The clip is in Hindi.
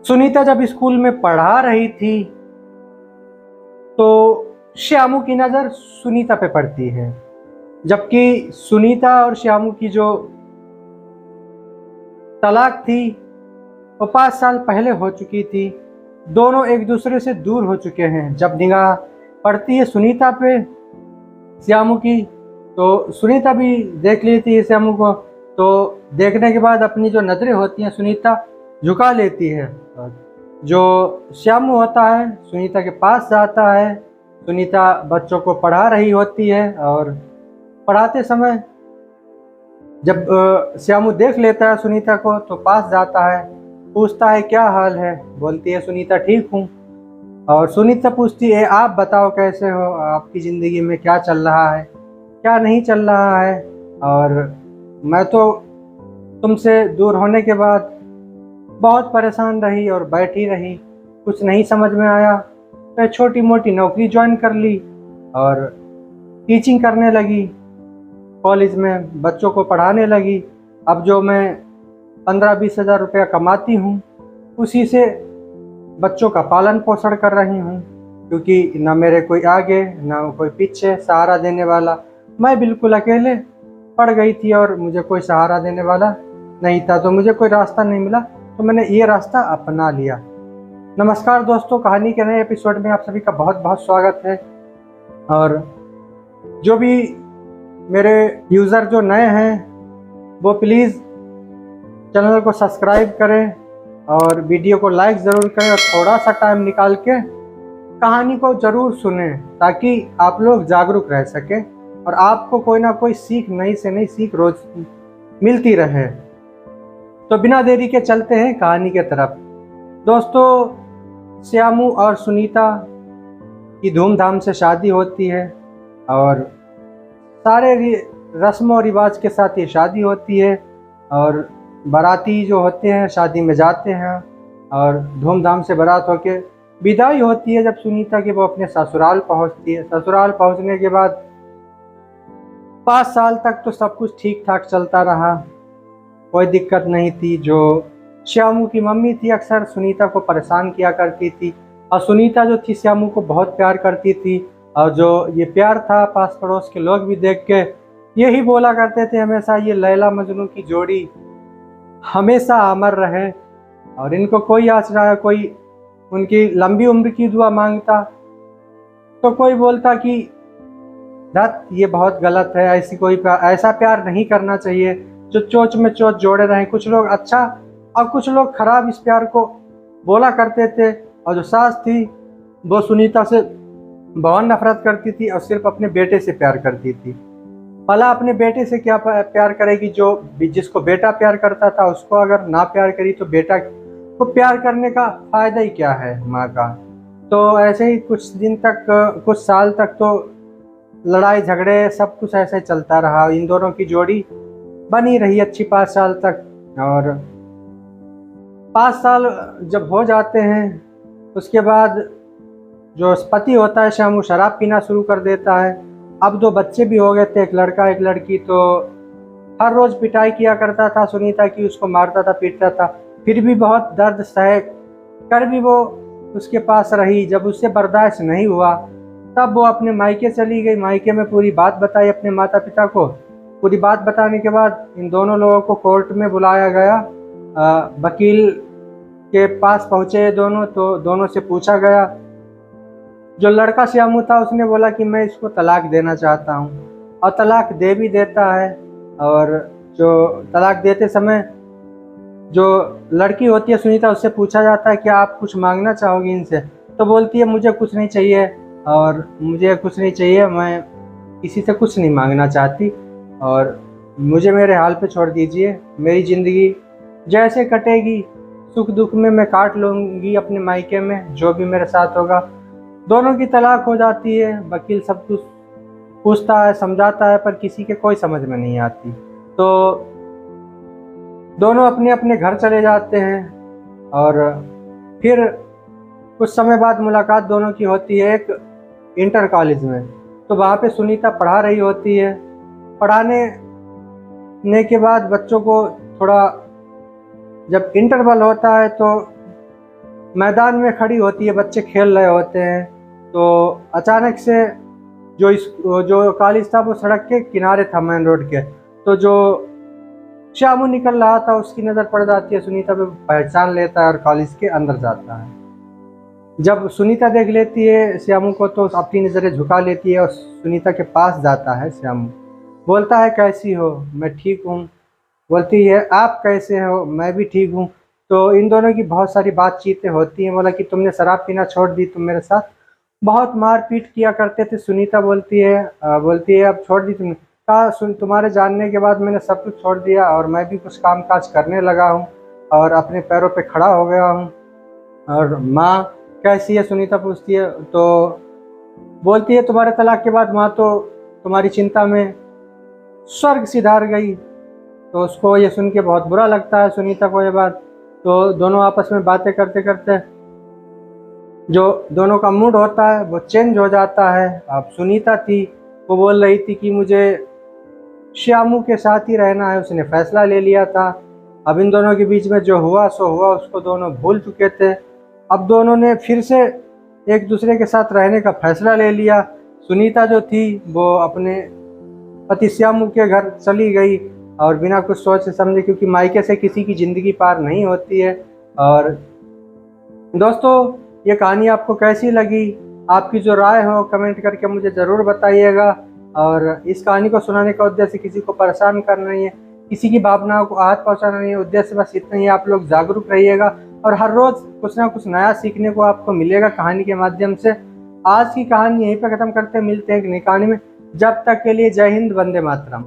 सुनीता जब स्कूल में पढ़ा रही थी तो श्यामू की नज़र सुनीता पे पड़ती है, जबकि सुनीता और श्यामू की जो तलाक थी वो 5 साल पहले हो चुकी थी। दोनों एक दूसरे से दूर हो चुके हैं। जब निगाह पड़ती है सुनीता पे श्यामू की तो सुनीता भी देख लेती है श्यामू को। तो देखने के बाद अपनी जो नज़रें होती हैं सुनीता झुका लेती है। जो श्यामू होता है सुनीता के पास जाता है। सुनीता बच्चों को पढ़ा रही होती है और पढ़ाते समय जब श्यामू देख लेता है सुनीता को तो पास जाता है, पूछता है क्या हाल है। बोलती है सुनीता ठीक हूँ। और सुनीता पूछती है आप बताओ कैसे हो, आपकी ज़िंदगी में क्या चल रहा है क्या नहीं चल रहा है। और मैं तो तुमसे दूर होने के बाद बहुत परेशान रही और बैठी रही, कुछ नहीं समझ में आया तो छोटी मोटी नौकरी ज्वाइन कर ली और टीचिंग करने लगी, कॉलेज में बच्चों को पढ़ाने लगी। अब जो मैं 15-20 हज़ार रुपया कमाती हूँ उसी से बच्चों का पालन पोषण कर रही हूँ, क्योंकि ना मेरे कोई आगे ना कोई पीछे सहारा देने वाला। मैं बिल्कुल अकेले पड़ गई थी और मुझे कोई सहारा देने वाला नहीं था, तो मुझे कोई रास्ता नहीं मिला तो मैंने ये रास्ता अपना लिया। नमस्कार दोस्तों, कहानी के नए एपिसोड में आप सभी का बहुत बहुत स्वागत है। और जो भी मेरे यूज़र जो नए हैं वो प्लीज़ चैनल को सब्सक्राइब करें और वीडियो को लाइक ज़रूर करें और थोड़ा सा टाइम निकाल के कहानी को ज़रूर सुनें, ताकि आप लोग जागरूक रह सकें और आपको कोई ना कोई सीख, नई से नई सीख रोज़ मिलती रहे। तो बिना देरी के चलते हैं कहानी के तरफ। दोस्तों, श्यामू और सुनीता की धूमधाम से शादी होती है और सारे रस्म और रिवाज के साथ ये शादी होती है और बाराती जो होते हैं शादी में जाते हैं और धूमधाम से बारात होके विदाई होती है। जब सुनीता की वो अपने ससुराल पहुंचती है, ससुराल पहुंचने के बाद 5 साल तक तो सब कुछ ठीक ठाक चलता रहा, कोई दिक्कत नहीं थी। जो श्यामू की मम्मी थी अक्सर सुनीता को परेशान किया करती थी और सुनीता जो थी श्यामू को बहुत प्यार करती थी। और जो ये प्यार था पास पड़ोस के लोग भी देख के यही बोला करते थे हमेशा, ये लैला मजनू की जोड़ी हमेशा अमर रहे। और इनको कोई आचरा, कोई उनकी लंबी उम्र की दुआ मांगता तो कोई बोलता कि धत ये बहुत गलत है, ऐसी कोई ऐसा प्यार नहीं करना चाहिए जो चोच में चोच जोड़े रहें। कुछ लोग अच्छा और कुछ लोग खराब इस प्यार को बोला करते थे। और जो सास थी वो सुनीता से बहुत नफरत करती थी और सिर्फ अपने बेटे से प्यार करती थी। भला अपने बेटे से क्या प्यार करेगी, जो जिसको बेटा प्यार करता था उसको अगर ना प्यार करी तो बेटा को प्यार करने का फ़ायदा ही क्या है माँ का। तो ऐसे ही कुछ दिन तक, कुछ साल तक तो लड़ाई झगड़े सब कुछ ऐसे चलता रहा। इन दोनों की जोड़ी बनी रही अच्छी 5 साल तक। और 5 साल जब हो जाते हैं उसके बाद जो पति होता है श्यामू शराब पीना शुरू कर देता है। अब 2 बच्चे भी हो गए थे, एक लड़का एक लड़की। तो हर रोज़ पिटाई किया करता था सुनीता की, उसको मारता था पीटता था। फिर भी बहुत दर्द सह कर भी वो उसके पास रही। जब उससे बर्दाश्त नहीं हुआ तब वो अपने मायके चली गई। मायके में पूरी बात बताई अपने माता पिता को। पूरी बात बताने के बाद इन दोनों लोगों को कोर्ट में बुलाया गया। वकील के पास पहुँचे दोनों, तो दोनों से पूछा गया। जो लड़का श्यामू था उसने बोला कि मैं इसको तलाक देना चाहता हूँ और तलाक दे भी देता है। और जो तलाक देते समय जो लड़की होती है सुनीता, उससे पूछा जाता है कि आप कुछ मांगना चाहोगी इनसे, तो बोलती है मुझे कुछ नहीं चाहिए और मुझे कुछ नहीं चाहिए, मैं किसी से कुछ नहीं मांगना चाहती और मुझे मेरे हाल पे छोड़ दीजिए। मेरी ज़िंदगी जैसे कटेगी सुख दुख में मैं काट लूँगी अपने मायके में, जो भी मेरे साथ होगा। दोनों की तलाक हो जाती है। वकील सब कुछ पूछता है, समझाता है, पर किसी के कोई समझ में नहीं आती। तो दोनों अपने अपने घर चले जाते हैं। और फिर कुछ समय बाद मुलाकात दोनों की होती है एक इंटर कॉलेज में। तो वहाँ पे सुनीता पढ़ा रही होती है। पढ़ाने के बाद बच्चों को थोड़ा, जब इंटरवल होता है तो मैदान में खड़ी होती है, बच्चे खेल रहे होते हैं, तो अचानक से जो कॉलेज था वो सड़क के किनारे था, मेन रोड के। तो जो श्यामू निकल रहा था उसकी नज़र पड़ जाती है सुनीता पे, पहचान लेता है और कॉलेज के अंदर जाता है। जब सुनीता देख लेती है श्यामू को तो अपनी नज़रें झुका लेती है और सुनीता के पास जाता है श्यामू। बोलता है कैसी हो? मैं ठीक हूँ। बोलती है आप कैसे हो? मैं भी ठीक हूँ। तो इन दोनों की बहुत सारी बातचीतें होती हैं। बोला कि तुमने शराब पीना छोड़ दी, तुम मेरे साथ बहुत मारपीट किया करते थे। सुनीता बोलती है अब छोड़ दी तुमने? कहा सुन, तुम्हारे जानने के बाद मैंने सब कुछ छोड़ दिया और मैं भी कुछ काम काज करने लगा हूँ और अपने पैरों पे खड़ा हो गया हूँ। और माँ कैसी है? सुनीता पूछती है। तो बोलती है तुम्हारे तलाक के बाद माँ तो तुम्हारी चिंता में स्वर्ग सिधार गई। तो उसको ये सुन के बहुत बुरा लगता है सुनीता को ये बात। तो दोनों आपस में बातें करते करते जो दोनों का मूड होता है वो चेंज हो जाता है। अब सुनीता थी वो बोल रही थी कि मुझे श्यामू के साथ ही रहना है, उसने फैसला ले लिया था। अब इन दोनों के बीच में जो हुआ सो हुआ, उसको दोनों भूल चुके थे। अब दोनों ने फिर से एक दूसरे के साथ रहने का फैसला ले लिया। सुनीता जो थी वो अपने पति श्यामू के घर चली गई और बिना कुछ सोचे समझे, क्योंकि मायके से किसी की ज़िंदगी पार नहीं होती है। और दोस्तों ये कहानी आपको कैसी लगी? आपकी जो राय हो कमेंट करके मुझे ज़रूर बताइएगा। और इस कहानी को सुनाने का उद्देश्य किसी को परेशान करना नहीं है, किसी की भावनाओं को आहत पहुंचाना नहीं है। उद्देश्य बस इतना ही, आप लोग जागरूक रहिएगा और हर रोज़ कुछ ना कुछ नया सीखने को आपको मिलेगा कहानी के माध्यम से। आज की कहानी यहीं पर ख़त्म करते हैं, मिलते हैं एक नई कहानी में। जब तक के लिए जय हिंद, वंदे मातरम।